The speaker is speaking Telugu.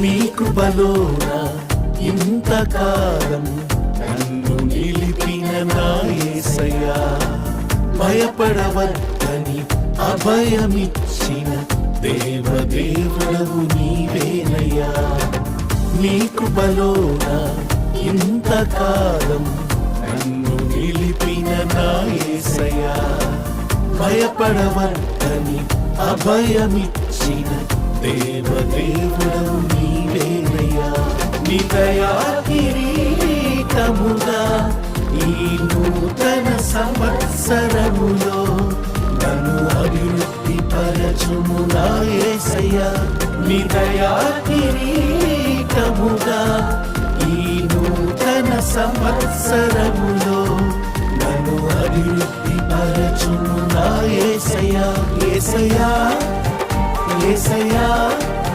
నీ కృపలోన ఇంతకాలం నన్ను నిలిపిన నా యేసయ్యా, భయపడవద్దని అభయమిచ్చిన దేవదేవుడవు నీవేనయ్యా. నీ కృపలోన ఇంతకాలం నన్ను నిలిపిన నా యేసయ్యా, భయపడవద్దని అభయమిచ్చిన దేవదేవుడవు నీవేనయ్యా. నీ దయా కిరీటముగా ఈ నూతన సంవత్సరములో నన్ను అభివృద్ధి పరచుము నా యేసయ్యా. నీ దయా కిరీటముగా ఈ నూతన సంవత్సరములో నన్ను అభివృద్ధి పరచుము నా యేసయ్యా. యేసయ్యా యేసయ్యా